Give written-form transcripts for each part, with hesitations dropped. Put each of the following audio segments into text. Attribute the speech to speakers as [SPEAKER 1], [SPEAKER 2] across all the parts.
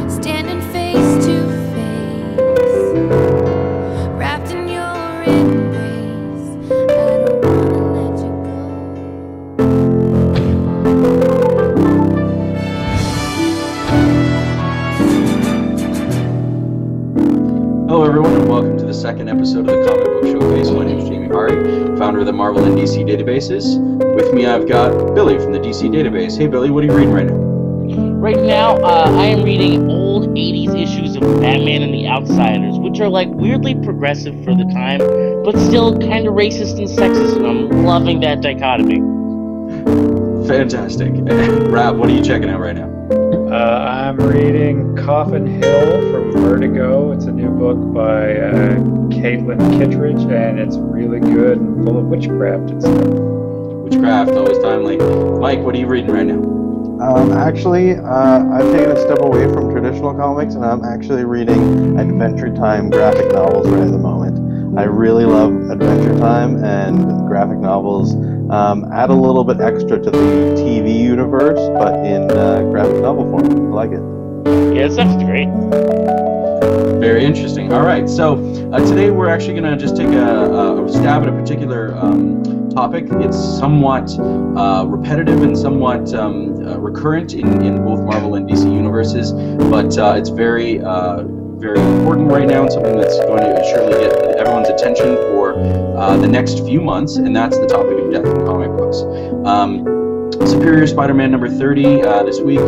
[SPEAKER 1] Standing face to face, wrapped in your embrace. I don't wanna let you
[SPEAKER 2] Hello everyone and welcome to the second episode of the Comic Book Showcase. My name is Jamie Hari, founder of the Marvel and DC databases. With me I've got Billy from the DC database. Hey Billy, what are you reading right now?
[SPEAKER 3] Right now, I am reading old 80s issues of Batman and the Outsiders, which are like weirdly progressive for the time, but still kind of racist and sexist, and I'm loving that dichotomy.
[SPEAKER 2] Fantastic. Rab, what are you checking out right now?
[SPEAKER 4] I'm reading Coffin Hill from Vertigo. It's a new book by Caitlin Kittredge, and it's really good and full of witchcraft and stuff.
[SPEAKER 2] Witchcraft, always timely. Mike, what are you reading right now?
[SPEAKER 5] Actually, I've taken a step away from traditional comics, and I'm actually reading Adventure Time graphic novels right at the moment. I really love Adventure Time, and graphic novels add a little bit extra to the TV universe, but in graphic novel form. I like it.
[SPEAKER 3] Yeah, it sounds great.
[SPEAKER 2] Very interesting. All right, so today we're actually going to just take a stab at a particular topic. It's somewhat repetitive and somewhat recurrent in both Marvel and DC universes, but it's very, very important right now and something that's going to surely get everyone's attention for the next few months, and that's the topic of death in comic books. Superior Spider-Man number 30 this week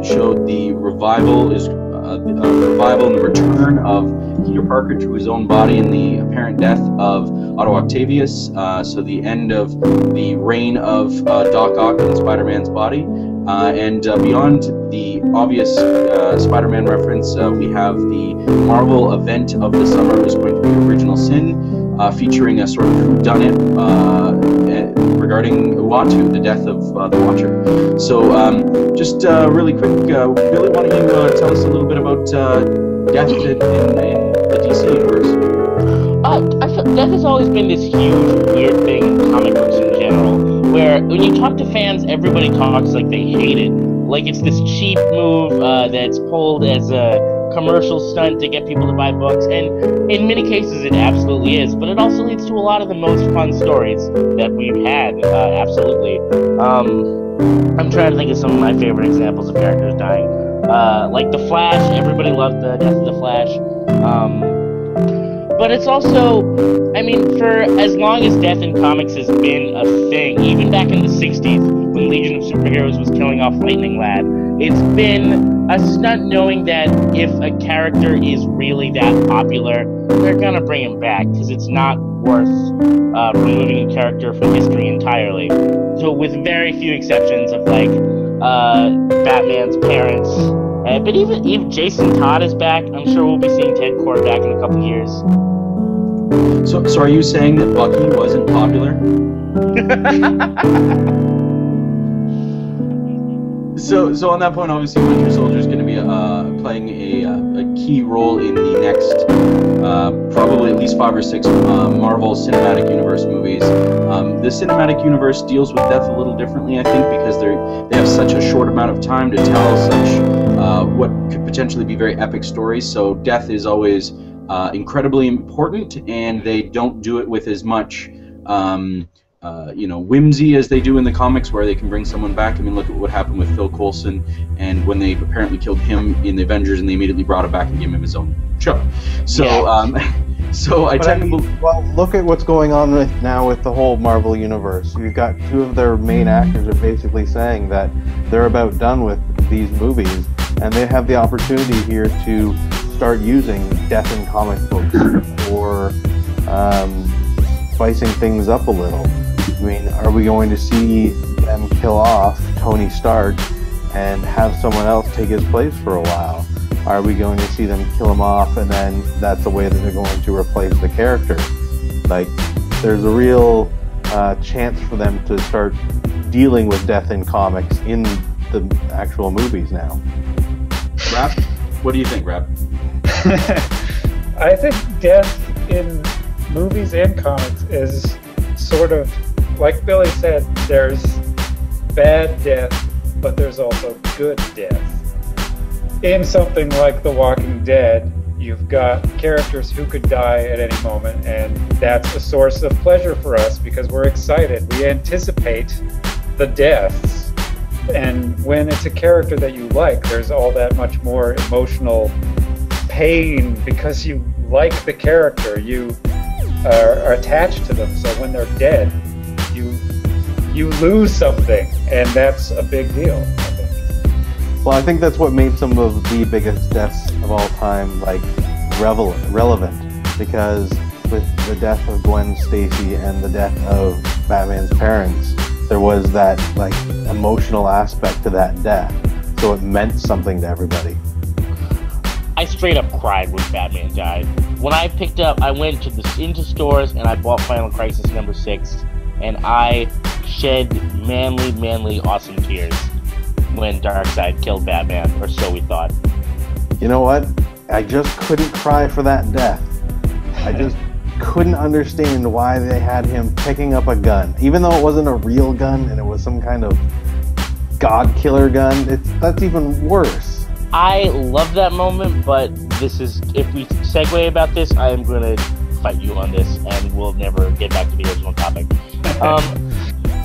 [SPEAKER 2] showed the revival and the return of Peter Parker to his own body in the apparent death of Otto Octavius, so the end of the reign of Doc Ock in Spider-Man's body. And beyond the obvious Spider-Man reference, we have the Marvel event of the summer is going to be Original Sin, featuring a sort of whodunit regarding Uatu, the death of the Watcher. So just really quick, Billy, why don't you tell us a little bit about death in the DC universe?
[SPEAKER 3] I feel death has always been this huge, weird thing in comic books in general, where when you talk to fans, everybody talks like they hate it. Like it's this cheap move that's pulled as a commercial stunt to get people to buy books, and in many cases it absolutely is, but it also leads to a lot of the most fun stories that we've had, absolutely. I'm trying to think of some of my favorite examples of characters dying. Like The Flash, everybody loved the death of The Flash. But it's also, I mean, for as long as death in comics has been a thing, even back in the 60s, when Legion of Superheroes was killing off Lightning Lad, it's been a stunt knowing that if a character is really that popular, they're gonna bring him back, because it's not worth removing a character from history entirely. So with very few exceptions of, like, Batman's parents. But even if Jason Todd is back, I'm sure we'll be seeing Ted Kord back in a couple years.
[SPEAKER 2] So are you saying that Bucky wasn't popular? So on that point, obviously, Winter Soldier is going to be playing a key role in the next probably at least 5 or 6 Marvel Cinematic Universe movies. The Cinematic Universe deals with death a little differently, I think, because they have such a short amount of time to tell such what could potentially be very epic stories. So death is always incredibly important, and they don't do it with as much whimsy as they do in the comics, where they can bring someone back. I mean, look at what happened with Phil Coulson, and when they apparently killed him in the Avengers, and they immediately brought him back and gave him his own show. So, yeah.
[SPEAKER 5] Well, look at what's going on now with the whole Marvel universe. You've got 2 of their main actors are basically saying that they're about done with these movies, and they have the opportunity here to start using death in comic books or spicing things up a little. I mean, are we going to see them kill off Tony Stark and have someone else take his place for a while? Are we going to see them kill him off and then that's the way that they're going to replace the character? Like, there's a real chance for them to start dealing with death in comics in the actual movies now.
[SPEAKER 2] Rap, what do you think, Rap?
[SPEAKER 4] I think death in movies and comics is sort of, like Billy said, there's bad death, but there's also good death. In something like The Walking Dead, you've got characters who could die at any moment, and that's a source of pleasure for us because we're excited. We anticipate the deaths. And when it's a character that you like, there's all that much more emotional pain because you like the character. You are attached to them. So when they're dead, you lose something, and that's a big deal, I think.
[SPEAKER 5] Well, I think that's what made some of the biggest deaths of all time relevant, because with the death of Gwen Stacy and the death of Batman's parents, there was that like emotional aspect to that death, so it meant something to everybody.
[SPEAKER 3] I straight up cried when Batman died. When I went into stores and I bought Final Crisis number 6, and I shed manly, awesome tears when Darkseid killed Batman, or so we thought.
[SPEAKER 5] You know what? I just couldn't cry for that death. I just couldn't understand why they had him picking up a gun. Even though it wasn't a real gun and it was some kind of god killer gun, that's even worse.
[SPEAKER 3] I love that moment, but if we segue about this, I am going to fight you on this, and we'll never get back to the original topic.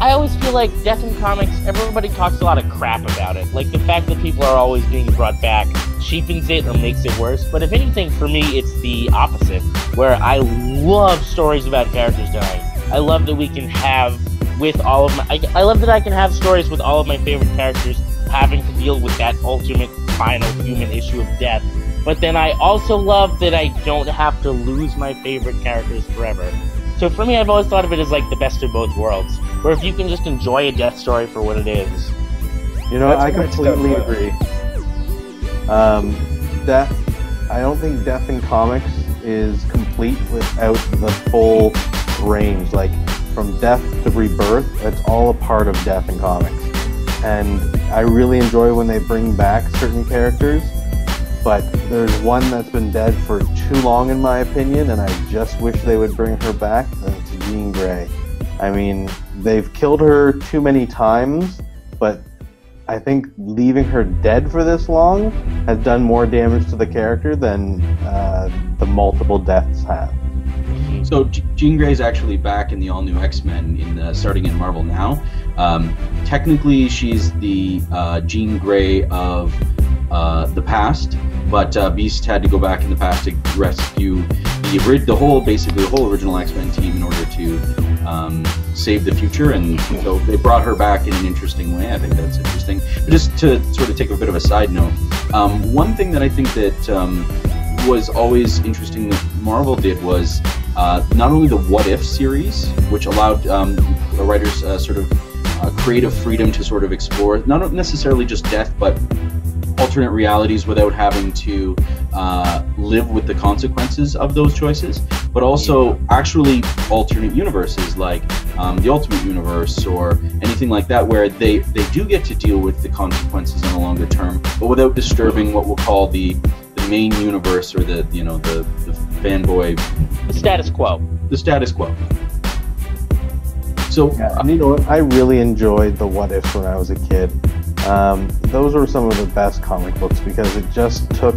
[SPEAKER 3] I always feel like death in comics, everybody talks a lot of crap about it. Like, the fact that people are always being brought back cheapens it or makes it worse. But if anything, for me, it's the opposite, where I love stories about characters dying. I love that we can have I love that I can have stories with all of my favorite characters having to deal with that ultimate, final human issue of death. But then I also love that I don't have to lose my favorite characters forever. So for me, I've always thought of it as like the best of both worlds, where if you can just enjoy a death story for what it is.
[SPEAKER 5] You know, I completely agree. I don't think death in comics is complete without the full range. Like, from death to rebirth, it's all a part of death in comics. And I really enjoy when they bring back certain characters, but there's one that's been dead for too long in my opinion, and I just wish they would bring her back, and it's Jean Grey. I mean, they've killed her too many times, but I think leaving her dead for this long has done more damage to the character than the multiple deaths have.
[SPEAKER 2] So Jean Grey is actually back in the all-new X-Men, starting in Marvel now. Technically, she's the Jean Grey of the past, but Beast had to go back in the past to rescue the whole original X-Men team in order to save the future, and so they brought her back in an interesting way. I think that's interesting. But just to sort of take a bit of a side note, one thing that I think that was always interesting that Marvel did was not only the What If series, which allowed the writers sort of creative freedom to sort of explore not necessarily just death, but alternate realities without having to live with the consequences of those choices, but also actually alternate universes like the Ultimate Universe or anything like that, where they do get to deal with the consequences in a longer term, but without disturbing what we'll call the main universe, or the fanboy,
[SPEAKER 3] the status quo.
[SPEAKER 2] The status quo. So
[SPEAKER 5] yeah, you know what? I really enjoyed the What Ifs when I was a kid. Those were some of the best comic books because it just took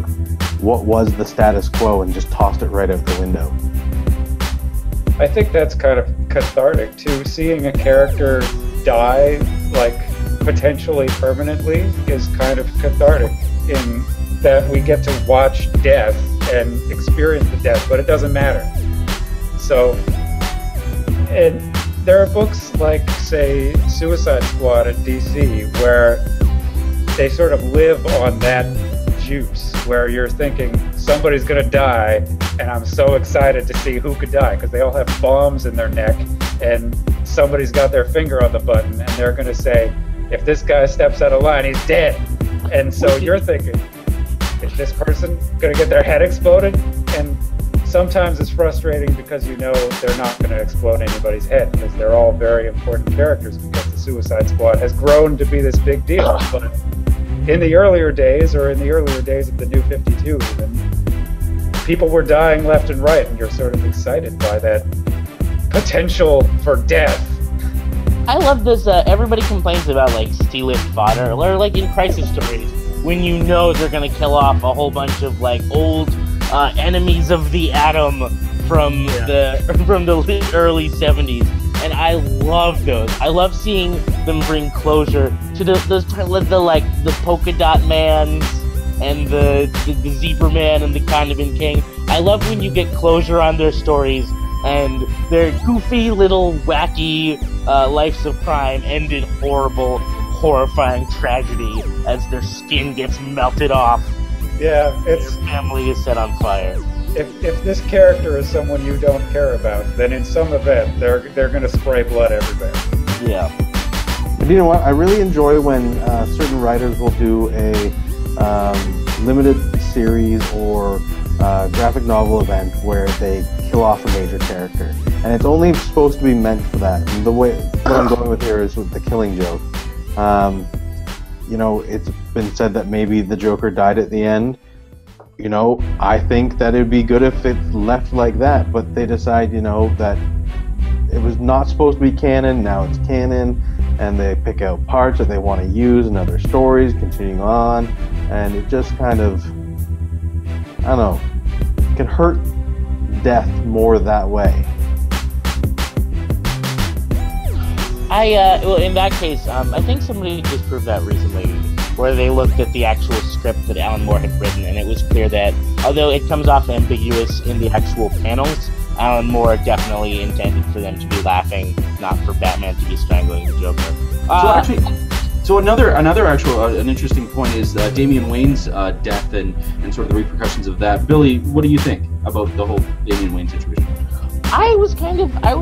[SPEAKER 5] what was the status quo and just tossed it right out the window.
[SPEAKER 4] I think that's kind of cathartic too. Seeing a character die, like potentially permanently, is kind of cathartic in that we get to watch death and experience the death, but it doesn't matter. So, and there are books like, say, Suicide Squad at DC, where they sort of live on that juice, where you're thinking somebody's gonna die, and I'm so excited to see who could die, because they all have bombs in their neck, and somebody's got their finger on the button, and they're gonna say, if this guy steps out of line, he's dead. And so you're thinking, is this person gonna get their head exploded? And sometimes it's frustrating because you know they're not going to explode anybody's head, because they're all very important characters, because the Suicide Squad has grown to be this big deal. But in the earlier days, or in the earlier days of the New 52 even, people were dying left and right, and you're sort of excited by that potential for death.
[SPEAKER 3] I love this. Everybody complains about like steelist fodder, or like in Crisis Stories, when you know they're gonna kill off a whole bunch of like old enemies of the atom from the early 70s, and I love those. I love seeing them bring closure to the polka dot man and the zebra man and the Condiment King. I love when you get closure on their stories and their goofy little wacky lives of crime end in horrible, horrifying tragedy as their skin gets melted off.
[SPEAKER 4] Yeah,
[SPEAKER 3] Their family is set on fire.
[SPEAKER 4] if this character is someone you don't care about, then in some event they're gonna spray blood everywhere.
[SPEAKER 3] Yeah.
[SPEAKER 5] But you know what? I really enjoy when certain writers will do a limited series or graphic novel event where they kill off a major character, and it's only supposed to be meant for that. And the way what I'm going with here is with the Killing Joke. You know, it's been said that maybe the Joker died at the end. You know, I think that it'd be good if it's left like that, but they decide, you know, that it was not supposed to be canon, now it's canon, and they pick out parts that they want to use in other stories, continuing on, and it just kind of, I don't know, can hurt death more that way.
[SPEAKER 3] Well, in that case, I think somebody just proved that recently, where they looked at the actual script that Alan Moore had written, and it was clear that, although it comes off ambiguous in the actual panels, Alan Moore definitely intended for them to be laughing, not for Batman to be strangling the Joker.
[SPEAKER 2] So another an interesting point is Damian Wayne's death and sort of the repercussions of that. Billy, what do you think about the whole Damian Wayne situation?
[SPEAKER 3] I was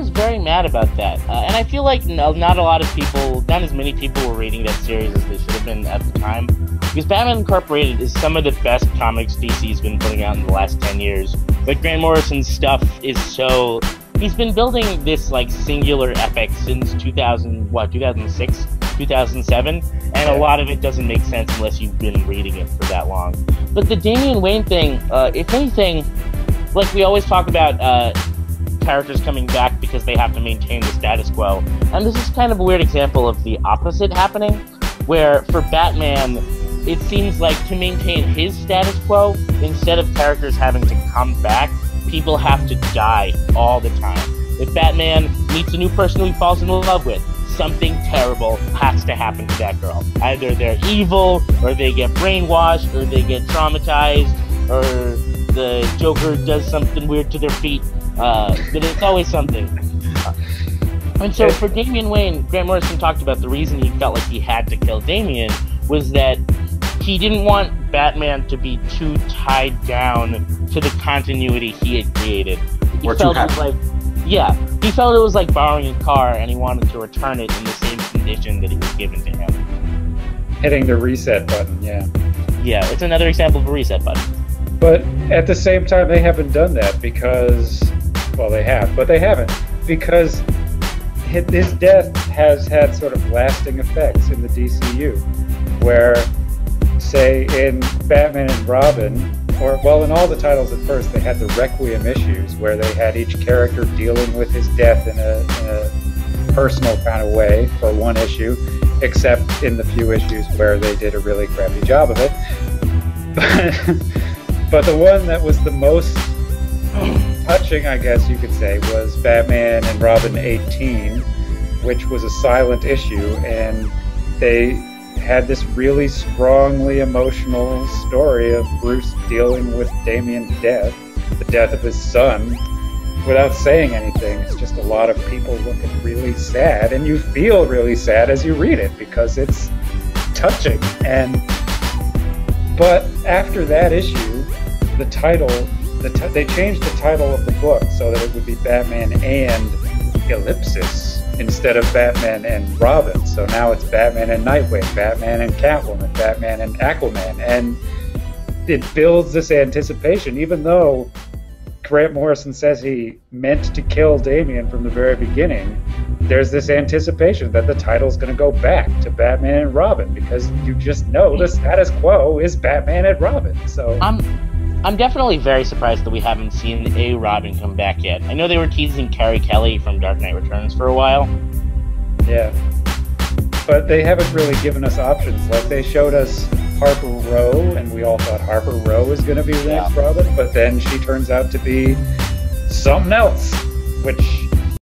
[SPEAKER 3] very mad about that, and I feel like not a lot of people, not as many people were reading that series as they should have been at the time, because Batman Incorporated is some of the best comics DC's been putting out in the last 10 years. But Grant Morrison's stuff is so, he's been building this like singular epic since 2006, 2007, and a lot of it doesn't make sense unless you've been reading it for that long. But the Damian Wayne thing, if anything, like we always talk about characters coming back because they have to maintain the status quo, and this is kind of a weird example of the opposite happening, where for Batman it seems like to maintain his status quo, instead of characters having to come back, people have to die all the time. If Batman meets a new person who he falls in love with, something terrible has to happen to that girl. Either they're evil, or they get brainwashed, or they get traumatized, or the Joker does something weird to their feet. But it's always something. And so for Damian Wayne, Grant Morrison talked about the reason he felt like he had to kill Damian was that he didn't want Batman to be too tied down to the continuity he had created. He felt it was like, he felt it was like borrowing a car, and he wanted to return it in the same condition that it was given to him.
[SPEAKER 4] Hitting the reset button, yeah. Yeah,
[SPEAKER 3] it's another example of a reset button.
[SPEAKER 4] But at the same time, they haven't done that because, well, they have, but they haven't, because his death has had sort of lasting effects in the DCU, where, say, in Batman and Robin, or, well, in all the titles at first, they had the Requiem issues, where they had each character dealing with his death in a personal kind of way for one issue, except in the few issues where they did a really crappy job of it. But the one that was the most touching, I guess you could say, was Batman and Robin 18, which was a silent issue, and they had this really strongly emotional story of Bruce dealing with Damian's death, the death of his son, without saying anything. It's just a lot of people looking really sad, and you feel really sad as you read it because it's touching. But after that issue, the title, they changed the title of the book so that it would be Batman and Ellipsis instead of Batman and Robin. So now it's Batman and Nightwing, Batman and Catwoman, Batman and Aquaman, and it builds this anticipation, even though Grant Morrison says he meant to kill Damian from the very beginning. There's this anticipation that the title's going to go back to Batman and Robin, because you just know the status quo is Batman and Robin. So
[SPEAKER 3] I'm definitely very surprised that we haven't seen a Robin come back yet. I know they were teasing Carrie Kelly from Dark Knight Returns for a while.
[SPEAKER 4] Yeah. But they haven't really given us options. Like, they showed us Harper Row, and we all thought Harper Row was going to be the next Robin, but then she turns out to be something else, which